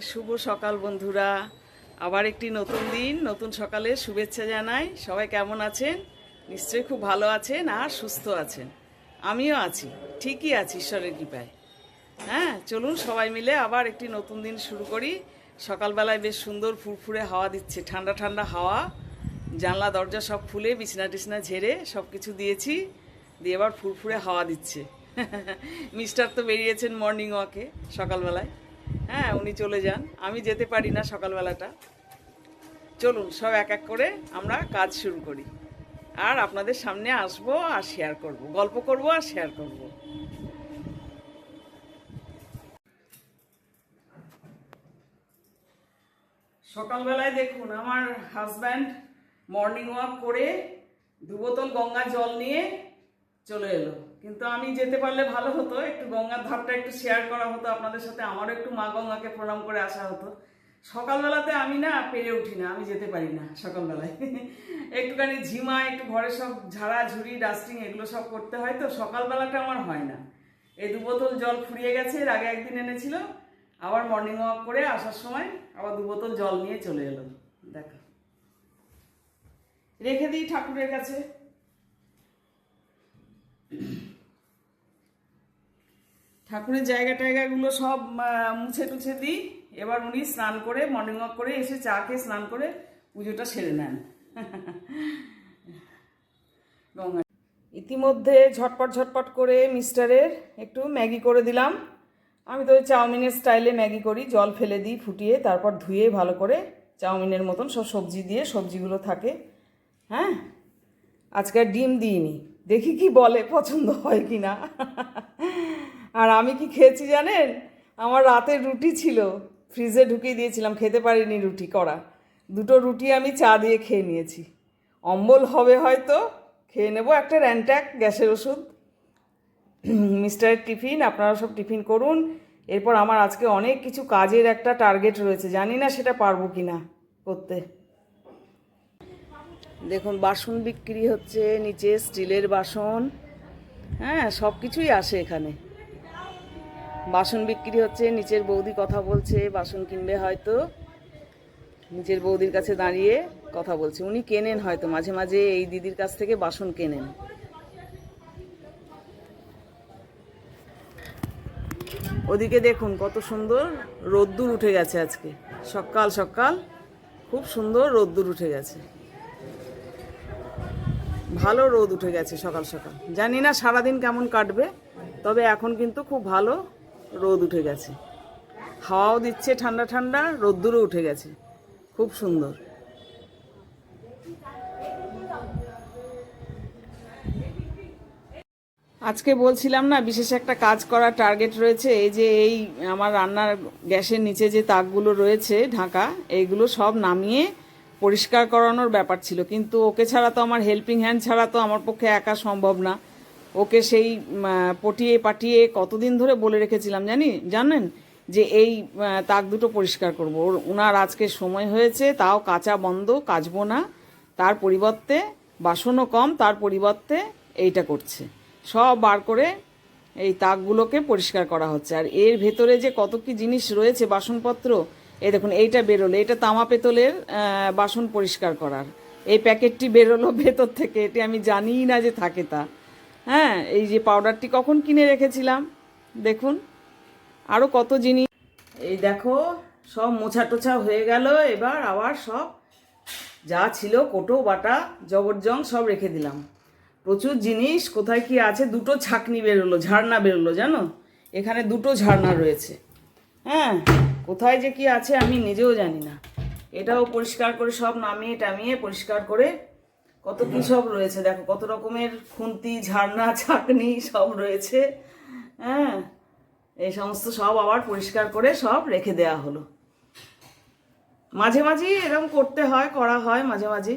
শুভ সকাল বন্ধুরা। আবার একটি নতুন দিন, নতুন সকালে শুভেচ্ছা জানাই। সবাই কেমন আছেন? নিশ্চয়ই খুব ভালো আছেন আর সুস্থ আছেন। আমিও আছি, ঠিকই আছি ঈশ্বরের কৃপায়। হ্যাঁ, চলুন সবাই মিলে আবার একটি নতুন দিন শুরু করি। সকালবেলায় বেশ সুন্দর ফুরফুরে হাওয়া দিচ্ছে, ঠান্ডা ঠান্ডা হাওয়া। জানলা দরজা সব খুলে বিছনা টিছনা ঝেড়ে সব কিছু দিয়েছি, দিয়ে এবার ফুরফুরে হাওয়া দিচ্ছে। মিস্টার তো বেরিয়েছেন মর্নিং ওয়াকে সকালবেলায়। হ্যাঁ, উনি চলে যান, আমি যেতে পারি না সকালবেলাটা। চলুন সব এক এক করে আমরা কাজ শুরু করি, আর আপনাদের সামনে আসবো আর শেয়ার করব, গল্প করব আর শেয়ার করব। সকালবেলায় দেখুন আমার হাজব্যান্ড মর্নিং ওয়াক করে 2 বোতল গঙ্গার জল নিয়ে চলে এলো। কিন্তু আমি যেতে পারলে ভালো হতো, একটু গঙ্গার ধারটা একটু শেয়ার করা হতো আপনাদের সাথে, আমারও একটু মা গঙ্গাকে প্রণাম করে আসা হতো। সকালবেলাতে আমি না পেরে উঠি না, আমি যেতে পারি না সকালবেলায়। একটুখানি ঝিমা, একটু ঘরে সব ঝাড়া ঝুড়ি ডাস্টিং এগুলো সব করতে হয়, তো সকালবেলাটা আমার হয় না। এই 2 বোতল জল ফুরিয়ে গেছে, এর আগে একদিন এনেছিল, আবার মর্নিং ওয়াক করে আসার সময় আবার 2 বোতল জল নিয়ে চলে এলো। দেখো, রেখে দিই ঠাকুরের কাছে। ঠাকুরের জায়গা টায়গাগুলো সব মুছে টুছে দিই। এবার উনি স্নান করে মর্নিং ওয়াক করে এসে চা খেয়ে স্নান করে পুজোটা সেরে নেন। গঙ্গা ইতিমধ্যে ঝটপট ঝটপট করে মিস্টারের একটু ম্যাগি করে দিলাম। আমি তো ওই চাউমিনের স্টাইলে ম্যাগি করি, জল ফেলে দিই ফুটিয়ে, তারপর ধুয়ে ভালো করে চাউমিনের মতন সব সবজি দিয়ে, সবজিগুলো থাকে। হ্যাঁ, আজকে আর ডিম দিইনি, দেখি কি বলে, পছন্দ হয় কি না। আর আমি কি খেয়েছি জানেন? আমার রাতের রুটি ছিল, ফ্রিজে ঢুকিয়ে দিয়েছিলাম, খেতে পারিনি রুটি করা। 2টো রুটি আমি চা দিয়ে খেয়ে নিয়েছি। অম্বল হবে হয়তো, খেয়ে নেবো একটা র্যান্ট্যাক গ্যাসের ওষুধ। মিস্টারের টিফিন, আপনারা সব টিফিন করুন। এরপর আমার আজকে অনেক কিছু কাজের একটা টার্গেট রয়েছে, জানি না সেটা পারবো কি না করতে। দেখুন বাসন বিক্রি হচ্ছে নিচে, স্টিলের বাসন। হ্যাঁ, সব কিছুই আসে এখানে। বাসন বিক্রি হচ্ছে, নিচের বৌদি কথা বলছে, বাসন কিনবে হয়তো। নিচের বৌদির কাছে দাঁড়িয়ে কথা বলছে, উনি কেনেন হয়তো মাঝে মাঝে এই দিদির কাছ থেকে বাসন কেনেন। ওদিকে দেখুন কত সুন্দর রোদ্দুর উঠে গেছে আজকে, সকাল সকাল খুব সুন্দর রোদ্দুর উঠে গেছে, ভালো রোদ উঠে গেছে সকাল সকাল। জানি না সারাদিন কেমন কাটবে, তবে এখন কিন্তু খুব ভালো রোদ উঠে গেছে, হাওয়াও দিচ্ছে ঠান্ডা ঠান্ডা, রোদ্দুরও উঠে গেছে, খুব সুন্দর। আজকে বলছিলাম না বিশেষ একটা কাজ করার টার্গেট রয়েছে। এই যে এই আমার রান্নার গ্যাসের নিচে যে তাকগুলো রয়েছে ঢাকা, এইগুলো সব নামিয়ে পরিষ্কার করানোর ব্যাপার ছিল, কিন্তু ওকে ছাড়া তো, আমার হেল্পিং হ্যান্ড ছাড়া তো আমার পক্ষে একা সম্ভব না। ওকে সেই পটিয়ে পাটিয়ে কতদিন ধরে বলে রেখেছিলাম জানেন যে এই তাক দুটো পরিষ্কার করবো। ওনার আজকে সময় হয়েছে, তাও কাচা বন্ধ, কাচবো না, তার পরিবর্তে বাসনও কম, তার পরিবর্তে এইটা করছে। সব বার করে এই তাকগুলোকে পরিষ্কার করা হচ্ছে। আর এর ভেতরে যে কত কি জিনিস রয়েছে বাসনপত্র, এই দেখুন এইটা বেরোলো, এটা তামা পেতলের বাসন পরিষ্কার করার এই প্যাকেটটি বেরোলো ভেতর থেকে, এটি আমি জানিই না যে থাকে তা। হ্যাঁ, এই যে পাউডারটি কখন কিনে রেখেছিলাম, দেখুন আরও কত জিনিস। এই দেখো সব মোছা টোছা হয়ে গেল, এবার আবার সব যা ছিল কোটো বাটা জবরজং সব রেখে দিলাম। প্রচুর জিনিস, কোথায় কি আছে। 2টো ছাঁকনি বেরোলো, ঝাড়না বেরোলো, জানো এখানে 2টো ঝাড়না রয়েছে। হ্যাঁ, কোথায় যে কি আছে আমি নিজেও জানি না। এটাও পরিষ্কার করে সব নামিয়ে টামিয়ে পরিষ্কার করে, কত কি সব রয়েছে দেখো, কত রকমের খুন্তি, ঝাড়না, ছাঁকনি সব রয়েছে। হ্যাঁ, এই সমস্ত সব আবার পরিষ্কার করে সব রেখে দেয়া হলো। মাঝে মাঝে এরকম করতে হয়, করা হয় মাঝে মাঝে।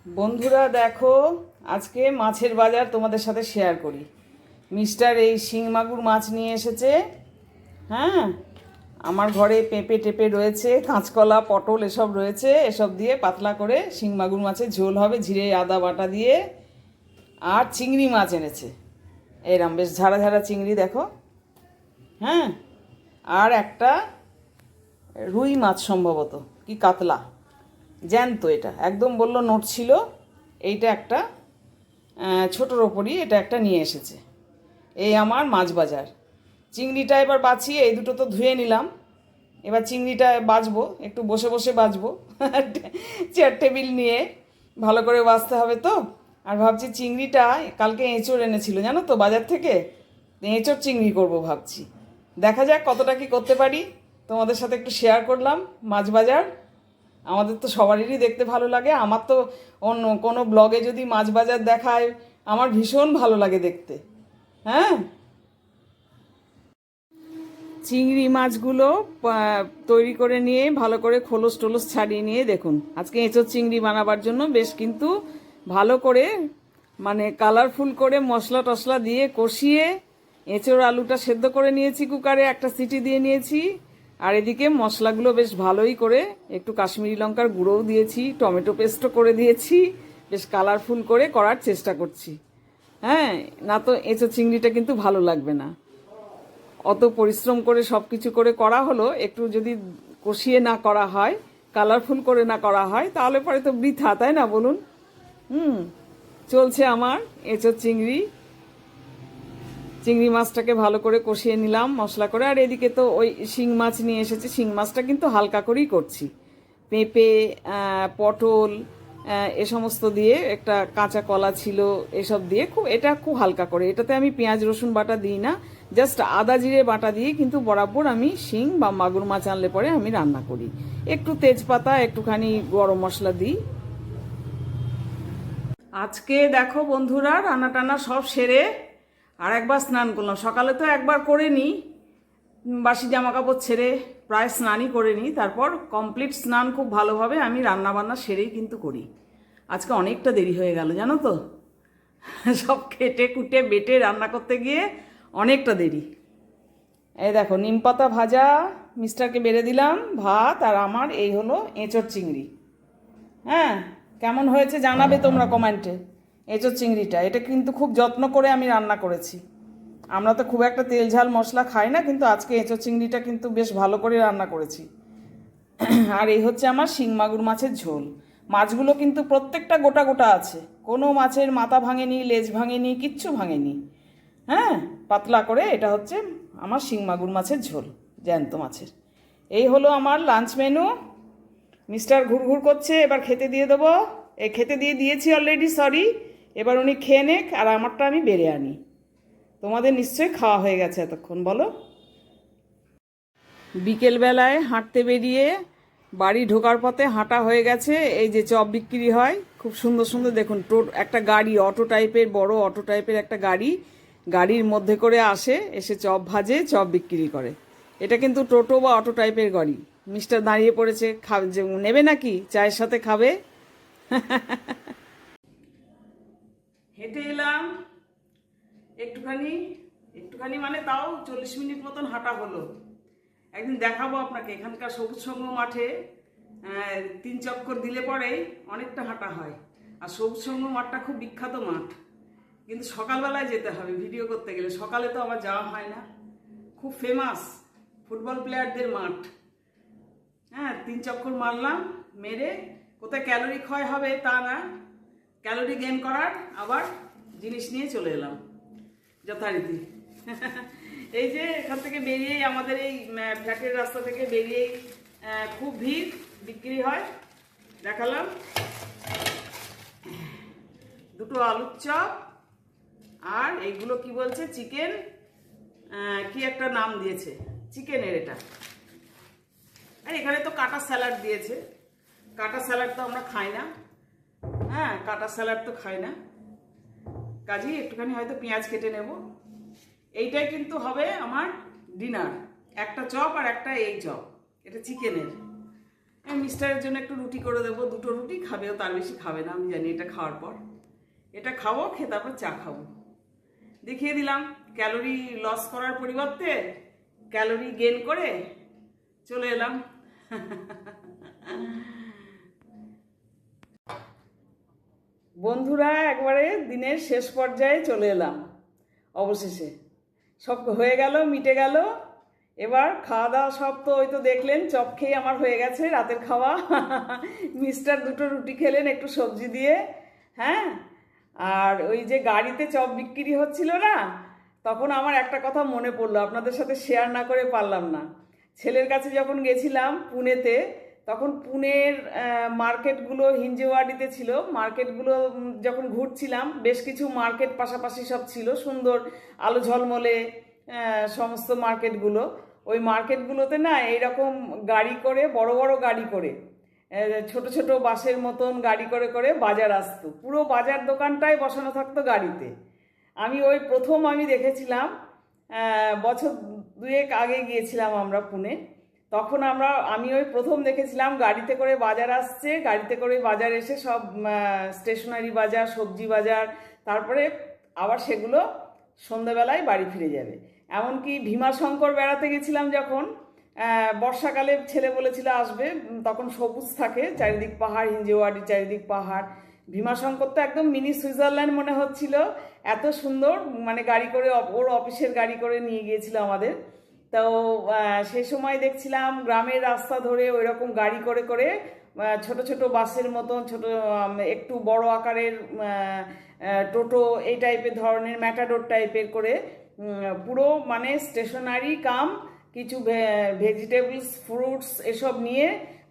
বন্ধুরা দেখো, আজকে মাছের বাজার তোমাদের সাথে শেয়ার করি। মিস্টার এই শিং মাগুর মাছ নিয়ে এসেছে। হ্যাঁ, আমার ঘরে পেঁপে টেপে রয়েছে, কাঁচকলা পটল এসব রয়েছে, এসব দিয়ে পাতলা করে শিং মাগুর মাছের ঝোল হবে, জিরে আদা বাটা দিয়ে। আর চিংড়ি মাছ এনেছে, এরম বেশ ঝাড়া ঝাড়া চিংড়ি দেখো। হ্যাঁ, আর একটা রুই মাছ সম্ভবত, কি কাতলা, জ্যান্ত, এটা একদম বললো নোট ছিল। এইটা একটা ছোটোর ওপরই এটা একটা নিয়ে এসেছে। এই আমার মাছ বাজার। চিংড়িটা এবার বাছি, এই দুটো তো ধুয়ে নিলাম, এবার চিংড়িটা বাছবো, একটু বসে বসে বাছবো চেয়ার টেবিল নিয়ে ভালো করে বাছতে হবে তো। আর ভাবছি চিংড়িটা কালকে এঁচোড় এনেছিল জানো তো বাজার থেকে, এঁচোড় চিংড়ি করব ভাবছি। দেখা যাক কতটা কি করতে পারি, তোমাদের সাথে একটু শেয়ার করলাম মাছ বাজার। আমাদের তো সবারই দেখতে ভালো লাগে, আমার তো অন্য কোনো ব্লগে যদি মাছ বাজার দেখায় আমার ভীষণ ভালো লাগে দেখতে। হ্যাঁ, চিংড়ি মাছগুলো তৈরি করে নিয়ে ভালো করে খোলস টোলস ছাড়িয়ে নিয়ে দেখুন আজকে এঁচোড় চিংড়ি বানাবার জন্য বেশ কিন্তু ভালো করে মানে কালারফুল করে মশলা টশলা দিয়ে কষিয়ে এঁচোড় আলুটা সেদ্ধ করে নিয়েছি কুকারে, একটা সিটি দিয়ে নিয়েছি। আর এদিকে মশলাগুলো বেশ ভালোই করে একটু কাশ্মীরি লঙ্কার গুঁড়োও দিয়েছি, টমেটো পেস্টও করে দিয়েছি, বেশ কালারফুল করে করার চেষ্টা করছি। হ্যাঁ, না তো এঁচোড় চিংড়িটা কিন্তু ভালো লাগবে না। অত পরিশ্রম করে সব কিছু করে করা হলো, একটু যদি কষিয়ে না করা হয়, কালারফুল করে না করা হয়, তাহলে পরে তো বৃথা, তাই না বলুন? চলছে আমার এঁচোড় চিংড়ি। চিংড়ি মাছটাকে ভালো করে কষিয়ে নিলাম মশলা করে। আর এদিকে তো ওই শিং মাছ নিয়ে এসেছে, শিং মাছটা কিন্তু হালকা করেই করছি। পেঁপে, পটল, এ সমস্ত দিয়ে, একটা কাঁচা কলা ছিল, এসব দিয়ে এটা খুব হালকা করে। এটাতে আমি পেঁয়াজ রসুন বাটা দিই না, জাস্ট আদা জিরে বাটা দিয়ে কিন্তু বরাবর আমি শিং বা মাগুর মাছ আনলে পরে আমি রান্না করি। একটু তেজপাতা, একটুখানি গরম মশলা দিই। আজকে দেখো বন্ধুরা, রান্না টান্না সব সেরে আর একবার স্নান করলাম। সকালে তো একবার করে নিই, বাসি জামা কাপড় ছেড়ে প্রায় স্নানই করে নিই, তারপর কমপ্লিট স্নান খুব ভালোভাবে আমি রান্না বান্না সেরেই কিন্তু করি। আজকে অনেকটা দেরি হয়ে গেল জানো তো, সব কেটে কুটে বেটে রান্না করতে গিয়ে অনেকটা দেরি। এই দেখো নিম পাতা ভাজা মিস্টারকে বেড়ে দিলাম, ভাত, আর আমার এই হলো এঁচোড় চিংড়ি। হ্যাঁ, কেমন হয়েছে জানাবে তোমরা কমেন্টে। এঁচোড় চিংড়িটা এটা কিন্তু খুব যত্ন করে আমি রান্না করেছি। আমরা তো খুব একটা তেল ঝাল মশলা খাই না, কিন্তু আজকে এঁচোড় চিংড়িটা কিন্তু বেশ ভালো করে রান্না করেছি। আর এই হচ্ছে আমার শিং মাগুর মাছের ঝোল। মাছগুলো কিন্তু প্রত্যেকটা গোটা গোটা আছে, কোনো মাছের মাথা ভাঙেনি, লেজ ভাঙেনি, কিচ্ছু ভাঙেনি। হ্যাঁ, পাতলা করে এটা হচ্ছে আমার শিং মাগুর মাছের ঝোল, জ্যান্ত মাছের। এই হলো আমার লাঞ্চ মেনু। মিস্টার ঘুরঘুর করছে, এবার খেতে দিয়ে দেবো। খেতে দিয়ে দিয়েছি অলরেডি, সরি। এবার উনি খেয়ে নেক, আর আমারটা আমি বেড়ে আনি। তোমাদের নিশ্চয়ই খাওয়া হয়ে গেছে এতক্ষণ, বলো? বিকেলবেলায় হাঁটতে বেরিয়ে বাড়ি ঢোকার পথে হাঁটা হয়ে গেছে। এই যে চপ বিক্রি হয় খুব সুন্দর সুন্দর, দেখুন একটা গাড়ি, অটো টাইপের, বড় অটো টাইপের একটা গাড়ি, গাড়ির মধ্যে করে আসে, এসে চপ ভাজে, চপ বিক্রি করে। এটা কিন্তু টোটো বা অটো টাইপের গাড়ি। মিস্টার দাঁড়িয়ে পড়েছে, খাবে নেবে নাকি, চায়ের সাথে খাবে। হেঁটে এলাম একটুখানি, একটুখানি মানে তাও 40 মিনিট মতন হাঁটা হলো। একদিন দেখাবো আপনাকে, এখানকার সবুজ সঙ্গ মাঠে 3 চক্কর দিলে পরেই অনেকটা হাঁটা হয়। আর সবুজ সঙ্গ মাঠটা খুব বিখ্যাত মাঠ, কিন্তু সকালবেলায় যেতে হবে ভিডিও করতে গেলে, সকালে তো আমার যাওয়া হয় না। খুব ফেমাস ফুটবল প্লেয়ারদের মাঠ। হ্যাঁ, 3 চক্কর মারলাম, মেরে কোথায় ক্যালোরি ক্ষয় হবে তা না, ক্যালোরি গেইন করার আবার জিনিস নিয়ে চলে এলাম যথারীতি। এই যে এখান থেকে বেরিয়েই আমাদের এই ফ্ল্যাটের রাস্তা থেকে বেরিয়েই খুব ভিড়, বিক্রি হয়। দেখালাম দুটো আলুর চপ, আর এইগুলো কি বলছে, চিকেন, কি একটা নাম দিয়েছে চিকেনের এটা। আর এখানে তো কাটা স্যালাড দিয়েছে। কাটা স্যালাড তো আমরা খাই না। হ্যাঁ, কাটা স্যালাড তো খাই না, কাজেই একটুখানি হয়তো পেঁয়াজ কেটে নেব। এইটাই কিন্তু হবে আমার ডিনার, একটা চপ আর একটা এই চপ, এটা চিকেনের। মিস্টারের জন্য একটু রুটি করে দেবো, 2টো রুটি খাবে, ও তার বেশি খাবে না আমি জানি। এটা খাওয়ার পর এটা খাবো, খেয়ে তারপর চা খাবো। দেখিয়ে দিলাম ক্যালোরি লস করার পরিবর্তে ক্যালোরি গেইন করে চলে এলাম। বন্ধুরা, একবারে দিনের শেষ পর্যায়ে চলে এলাম অবশেষে। সব হয়ে গেল, মিটে গেল। এবার খাওয়া দাওয়া সব তো ওই তো দেখলেন, চপ খেয়ে আমার হয়ে গেছে রাতের খাওয়া। মিস্টার দুটো রুটি খেলেন একটু সবজি দিয়ে। হ্যাঁ, আর ওই যে গাড়িতে চপ বিক্রি হচ্ছিল না, তখন আমার একটা কথা মনে পড়লো, আপনাদের সাথে শেয়ার না করে পারলাম না। ছেলের কাছে যখন গেছিলাম পুনেতে, তখন পুনের মার্কেটগুলো হিঞ্জেওয়াডিতে ছিল। মার্কেটগুলো যখন ঘুরছিলাম, বেশ কিছু মার্কেট পাশাপাশি সব ছিল, সুন্দর আলো ঝলমলে সমস্ত মার্কেটগুলো। ওই মার্কেটগুলোতে না এইরকম গাড়ি করে, বড় বড় গাড়ি করে, ছোট ছোট বাসের মতন গাড়ি করে করে বাজার আসতো, পুরো বাজার দোকানটাই বসানো থাকতো গাড়িতে। আমি ওই প্রথম আমি দেখেছিলাম, বছর দুয়েক আগে গিয়েছিলাম আমরা পুনে, তখন আমি ওই প্রথম দেখেছিলাম গাড়িতে করে বাজার আসছে, গাড়িতে করে বাজার এসে সব স্টেশনারি বাজার, সবজি বাজার, তারপরে আবার সেগুলো সন্ধ্যাবেলায় বাড়ি ফিরে যাবে। এমনকি ভীমাশঙ্কর বেড়াতে গেছিলাম যখন, বর্ষাকালে ছেলে বলেছিল আসবে, তখন সবুজ থাকে চারিদিক পাহাড়, হিঞ্জেওয়াড়ি চারিদিক পাহাড়। ভীমাশঙ্কর তো একদম মিনি সুইজারল্যান্ড মনে হচ্ছিল, এত সুন্দর। মানে গাড়ি করে, ওর অফিসের গাড়ি করে নিয়ে গিয়েছিল আমাদের। তো সেই সময় দেখছিলাম গ্রামের রাস্তা ধরে ওই রকম গাড়ি করে করে, ছোট ছোট বাসের মতন, ছোট একটু বড় আকারের টোটো এই টাইপের ধরনের, ম্যাটাডোর টাইপের করে, পুরো মানে স্টেশনারি কাম কিছু ভেজিটেবলস, ফ্রুটস এসব নিয়ে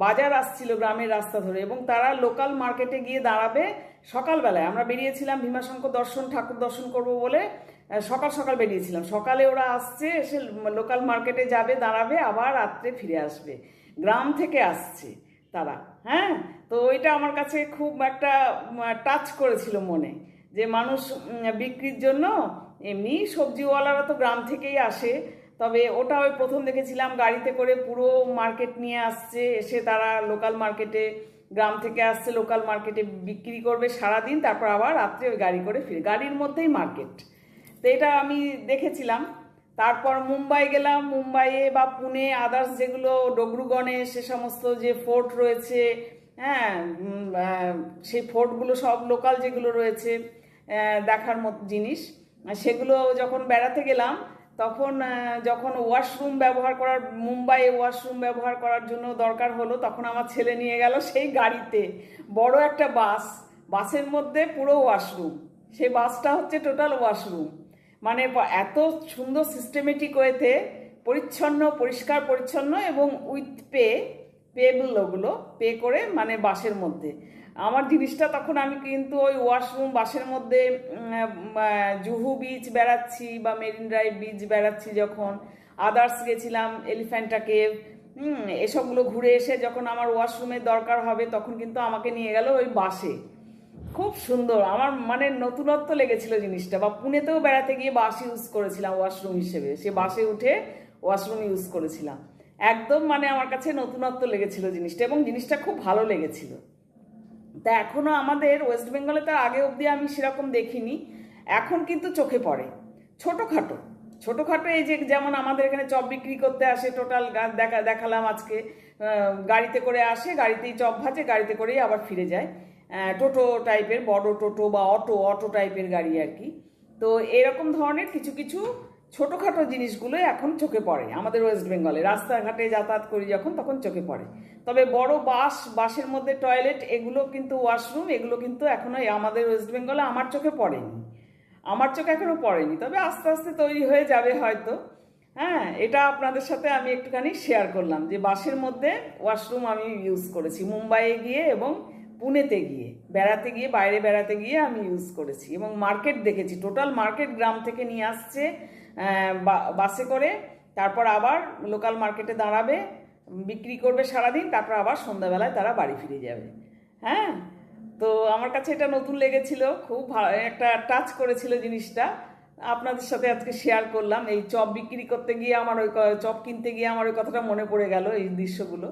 বাজার আসছিল গ্রামের রাস্তা ধরে। এবং তারা লোকাল মার্কেটে গিয়ে দাঁড়াবে সকালবেলায়। আমরা বেরিয়েছিলাম ভীমাশঙ্কর ঠাকুর দর্শন করব বলে, সকাল সকাল বেরিয়েছিলাম। সকালে ওরা আসছে, এসে লোকাল মার্কেটে যাবে, দাঁড়াবে, আবার রাত্রে ফিরে আসবে। গ্রাম থেকে আসছে তারা। হ্যাঁ, তো ওইটা আমার কাছে খুব একটা টাচ করেছিল মনে, যে মানুষ বিক্রির জন্য, এমনি সবজিওয়ালারা তো গ্রাম থেকেই আসে, তবে ওটা ওই প্রথম দেখেছিলাম গাড়িতে করে পুরো মার্কেট নিয়ে আসছে, এসে তারা লোকাল মার্কেটে, গ্রাম থেকে আসছে লোকাল মার্কেটে বিক্রি করবে সারাদিন, তারপর আবার রাত্রে ওই গাড়ি করে ফিরে, গাড়ির মধ্যেই মার্কেট। তো এটা আমি দেখেছিলাম। তারপর মুম্বাই গেলাম, মুম্বাইয়ে বা পুনে আদার্স যেগুলো ডোগরুগণে সে সমস্ত যে ফোর্ট রয়েছে, হ্যাঁ, সেই ফোর্টগুলো সব লোকাল যেগুলো রয়েছে দেখার মতো জিনিস, সেগুলো যখন বেড়াতে গেলাম, তখন যখন ওয়াশরুম ব্যবহার করার, মুম্বাইয়ে ওয়াশরুম ব্যবহার করার জন্য দরকার হলো, তখন আমার ছেলে নিয়ে গেল সেই গাড়িতে, বড় একটা বাসের মধ্যে পুরো ওয়াশরুম, সেই বাসটা হচ্ছে টোটাল ওয়াশরুম। মানে এত সুন্দর সিস্টেমেটিক ওয়েতে, পরিচ্ছন্ন, পরিষ্কার পরিচ্ছন্ন, এবং উইথ পেবল, ওগুলো পে করে, মানে বাসের মধ্যে। আমার জিনিসটা তখন, আমি কিন্তু ওই ওয়াশরুম বাসের মধ্যে, জুহু বিচ বেড়াচ্ছি বা মেরিন ড্রাইভ বিচ বেড়াচ্ছি, যখন আদার্স গেছিলাম, এলিফ্যান্টা কেভ, এসবগুলো ঘুরে এসে যখন আমার ওয়াশরুমের দরকার হবে, তখন কিন্তু আমাকে নিয়ে গেল ওই বাসে। খুব সুন্দর, আমার মানে নতুনত্ব লেগেছিল জিনিসটা। বা পুনেতেও বেড়াতে গিয়ে বাস ইউজ করেছিলাম ওয়াশরুম হিসেবে, সে বাসে উঠে ওয়াশরুম ইউজ করেছিলাম। একদম মানে আমার কাছে নতুনত্ব লেগেছিল জিনিসটা, এবং জিনিসটা খুব ভালো লেগেছিল। তা এখনো আমাদের ওয়েস্ট বেঙ্গলে তো আগে অবধি আমি সেরকম দেখিনি, এখন কিন্তু চোখে পড়ে। ছোটোখাটো ছোটোখাটো এই যে যেমন আমাদের এখানে চপ বিক্রি করতে আসে, টোটাল দেখালাম আজকে, গাড়িতে করে আসে, গাড়িতেই চপ ভাজে, গাড়িতে করেই আবার ফিরে যায়। টোটো টাইপের, বড় টোটো বা অটো টাইপের গাড়ি আর কি। তো এরকম ধরনের কিছু কিছু ছোটোখাটো জিনিসগুলো এখন চোখে পড়ে আমাদের ওয়েস্ট বেঙ্গলে। রাস্তাঘাটে যাতায়াত করি যখন, তখন চোখে পড়ে। তবে বড় বাসের মধ্যে টয়লেট, এগুলো কিন্তু ওয়াশরুম, এগুলো কিন্তু এখনো আমাদের ওয়েস্ট বেঙ্গলে আমার চোখে পড়েনি, আমার চোখে এখনো পড়েনি। তবে আস্তে আস্তে তৈরি হয়ে যাবে হয়তো। হ্যাঁ, এটা আপনাদের সাথে আমি একটুখানি শেয়ার করলাম, যে বাসের মধ্যে ওয়াশরুম আমি ইউজ করেছি মুম্বাইয়ে গিয়ে এবং পুনেতে গিয়ে বেড়াতে গিয়ে, বাইরে বেড়াতে গিয়ে আমি ইউজ করেছি। এবং মার্কেট দেখেছি, টোটাল মার্কেট গ্রাম থেকে নিয়ে আসছে বাসে করে, তারপর আবার লোকাল মার্কেটে দাঁড়াবে, বিক্রি করবে সারাদিন, তারপর আবার সন্ধ্যাবেলায় তারা বাড়ি ফিরে যাবে। হ্যাঁ, তো আমার কাছে এটা নতুন লেগেছিল, খুব একটা টাচ করেছিল জিনিসটা। আপনাদের সাথে আজকে শেয়ার করলাম। এই চপ বিক্রি করতে গিয়ে আমার ওই, চপ কিনতে গিয়ে আমার ওই কথাটা মনে পড়ে গেল, এই দৃশ্যগুলো।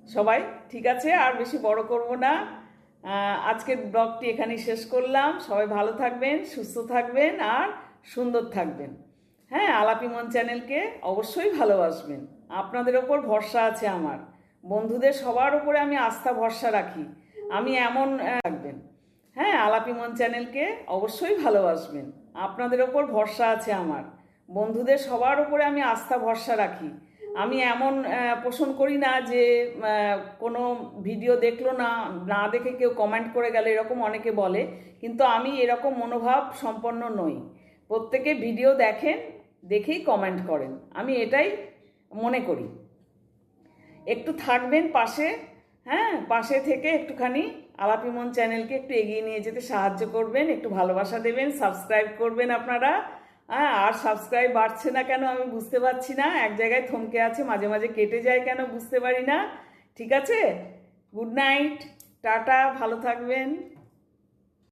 সবাই ঠিক আছে, আর বেশি বড় করব না, আজকের ব্লগটি এখানেই শেষ করলাম। সবাই ভালো থাকবেন, সুস্থ থাকবেন, আর সুন্দর থাকবেন। হ্যাঁ, আলাপি মন চ্যানেলকে অবশ্যই ভালোবাসবেন, আপনাদের ওপর ভরসা আছে আমার। বন্ধুদের সবার উপরে আমি আস্থা ভরসা রাখি, আমি এমন থাকবেন। হ্যাঁ, আলাপি মন চ্যানেলকে অবশ্যই ভালোবাসবেন, আপনাদের ওপর ভরসা আছে আমার। বন্ধুদের সবার উপরে আমি আস্থা ভরসা রাখি। আমি এমন পোষণ করি না যে কোনো ভিডিও দেখলো না, না দেখে কেউ কমেন্ট করে গেল, এরকম অনেকে বলে, কিন্তু আমি এরকম মনোভাব সম্পন্ন নই। প্রত্যেকে ভিডিও দেখেন, দেখেই কমেন্ট করেন, আমি এটাই মনে করি। একটু থাকবেন পাশে, হ্যাঁ, পাশে থেকে একটুখানি আলাপি মন চ্যানেলকে একটু এগিয়ে নিয়ে যেতে সাহায্য করবেন, একটু ভালোবাসা দেবেন, সাবস্ক্রাইব করবেন আপনারা। হ্যাঁ, আর সাবস্ক্রাইব বাড়ছে না কেন আমি বুঝতে পারছি না, এক জায়গায় থমকে আছে, মাঝে মাঝে কেটে যায় কেন বুঝতে পারি না। ঠিক আছে, গুড নাইট, টাটা, ভালো থাকবেন।